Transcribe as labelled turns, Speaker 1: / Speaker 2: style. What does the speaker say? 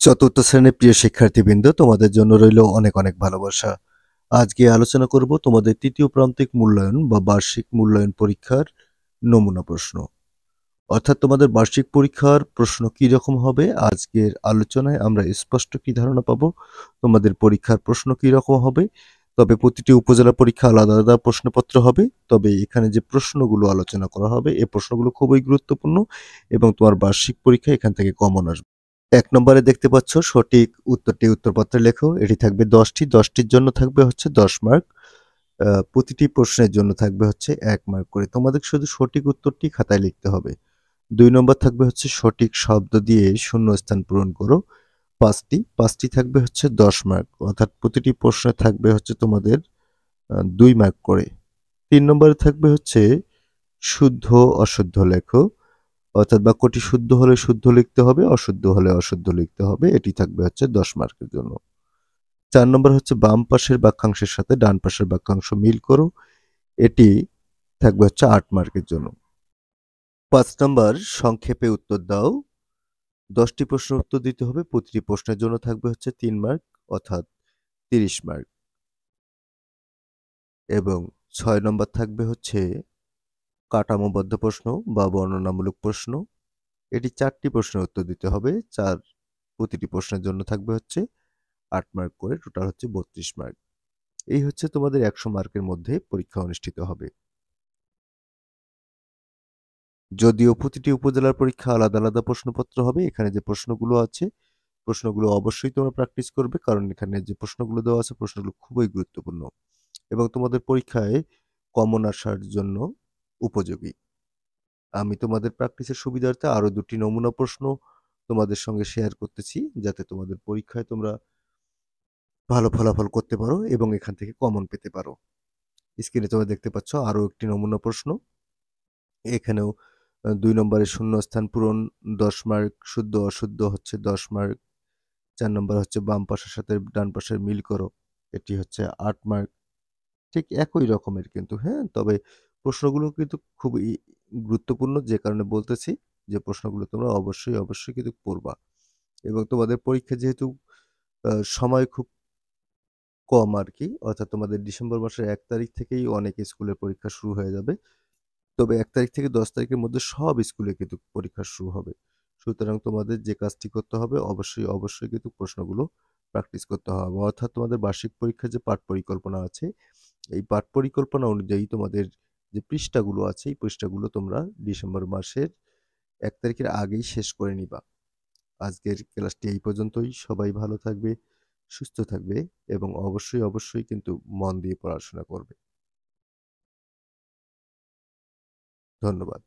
Speaker 1: চতুর্থ শ্রেণীর প্রিয় শিক্ষার্থীবৃন্দ, তোমাদের জন্য রইল অনেক অনেক ভালোবাসা। আজকে আলোচনা করব তোমাদের তৃতীয় প্রান্তিক মূল্যায়ন বা বার্ষিক মূল্যায়ন পরীক্ষার নমুনা প্রশ্ন। অর্থাৎ তোমাদের বার্ষিক পরীক্ষার প্রশ্ন কি রকম হবে, আজকের আলোচনায় আমরা স্পষ্ট কি ধারণা পাবো তোমাদের পরীক্ষার প্রশ্ন কি রকম হবে। তবে প্রতিটি উপজেলা পরীক্ষা আলাদা আলাদা প্রশ্নপত্র হবে। তবে এখানে যে প্রশ্নগুলো আলোচনা করা হবে এই প্রশ্নগুলো খুবই গুরুত্বপূর্ণ এবং তোমার বার্ষিক পরীক্ষা এখান থেকে কমন আসবে। ১ নম্বরে দেখতে পাচ্ছ সঠিক উত্তরটি উত্তরপত্রে লেখো। এটি থাকবে ১০টি, ১০টির জন্য থাকবে হচ্ছে ১০ মার্ক। প্রতিটি প্রশ্নের জন্য থাকবে হচ্ছে ১ মার্ক করে। তোমাদের শুধু সঠিক উত্তরটি খাতায় লিখতে হবে। ২ নম্বর থাকবে হচ্ছে সঠিক শব্দ দিয়ে শূন্যস্থান পূরণ করো। ৫টি থাকবে হচ্ছে ১০ মার্ক। অর্থাৎ প্রতিটি প্রশ্নে থাকবে হচ্ছে তোমাদের ২ মার্ক করে। ৩ নম্বরে থাকবে হচ্ছে শুদ্ধ অশুদ্ধ লেখো। অর্থাৎ বাক্যটি শুদ্ধ হলে শুদ্ধ লিখতে হবে, অশুদ্ধ হলে অশুদ্ধ লিখতে হবে। এটি থাকবে হচ্ছে ১০ মার্কের জন্য। ৪ নম্বর হচ্ছে বাম পাশের বাক্যাংশের সাথে ডান পাশের বাক্যাংশ মিল করো। এটি থাকবে হচ্ছে ৮ মার্কের জন্য। ৫ নম্বর সংক্ষেপে উত্তর দাও। ১০টি প্রশ্নের উত্তর দিতে হবে। প্রতিটি প্রশ্নের জন্য থাকবে হচ্ছে ৩ মার্ক, অর্থাৎ ৩০ মার্ক। এবং ৬ নম্বর থাকবে হচ্ছে কাঠামোবদ্ধ প্রশ্ন বা বর্ণনামূলক প্রশ্ন। এটি ৪টি প্রশ্নের উত্তর দিতে হবে। প্রতিটি প্রশ্নের জন্য থাকবে হচ্ছে ৮ মার্ক করে, টোটাল হচ্ছে ৩২ মার্ক। এই হচ্ছে তোমাদের ১০০ মার্কের মধ্যে পরীক্ষা অনুষ্ঠিত হবে। যদিও প্রতিটি উপজেলার পরীক্ষা আলাদা আলাদা প্রশ্নপত্র হবে, এখানে যে প্রশ্নগুলো আছে প্রশ্নগুলো অবশ্যই তোমরা প্র্যাকটিস করবে, কারণ এখানে যে প্রশ্নগুলো দেওয়া আছে প্রশ্নগুলো খুবই গুরুত্বপূর্ণ এবং তোমাদের পরীক্ষায় কমন আসার জন্য উপযোগী। আমি তোমাদের প্র্যাকটিসের সুবিধার্থে আরো ২টি নমুনা প্রশ্ন তোমাদের সঙ্গে শেয়ার করতেছি, যাতে তোমাদের পরীক্ষায় তোমরা ভালো ফলাফল করতে পারো এবং এখান থেকে কমন পেতে পারো। স্ক্রিনে তোমরা দেখতে পাচ্ছ আরো একটি নমুনা প্রশ্ন। এখানেও ২ নম্বরের শূন্যস্থান পূরণ ১০ মার্ক, শুদ্ধ অশুদ্ধ হচ্ছে ১০ মার্ক। ৪ নম্বর হচ্ছে বাম পাশের সাথে ডান পাশের মিল করো। এটি হচ্ছে ৮ মার্ক। ঠিক একই রকমের কিন্তু, হ্যাঁ? তবে প্রশ্নগুলো কিন্তু খুবই গুরুত্বপূর্ণ, যে কারণে বলতেছি যে প্রশ্নগুলো তোমরা অবশ্যই কিন্তু পড়বা। এবং তোমাদের পরীক্ষা যেহেতু সময় খুব কম আরকি, অর্থাৎ তোমাদের ডিসেম্বর মাসের ১ তারিখ থেকেই অনেক স্কুলের পরীক্ষা শুরু হয়ে যাবে। তবে ১ তারিখ থেকে ১০ তারিখের মধ্যে সব স্কুলে কিন্তু পরীক্ষা শুরু হবে। সুতরাং তোমাদের যে কাজটি করতে হবে অবশ্যই কিন্তু প্রশ্নগুলো প্র্যাকটিস করতে হবে। অর্থাৎ তোমাদের বার্ষিক পরীক্ষার যে পাঠ পরিকল্পনা আছে, এই পাঠ পরিকল্পনা অনুযায়ী তোমাদের যে পৃষ্ঠাগুলো আছে, এই পৃষ্ঠাগুলো তোমরা ডিসেম্বর মাসের ১ তারিখের আগেই শেষ করে নিবা। আজকের ক্লাসটি এই পর্যন্তই। সবাই ভালো থাকবে, সুস্থ থাকবে এবং অবশ্যই কিন্তু মন দিয়ে পড়াশোনা করবে। ধন্যবাদ।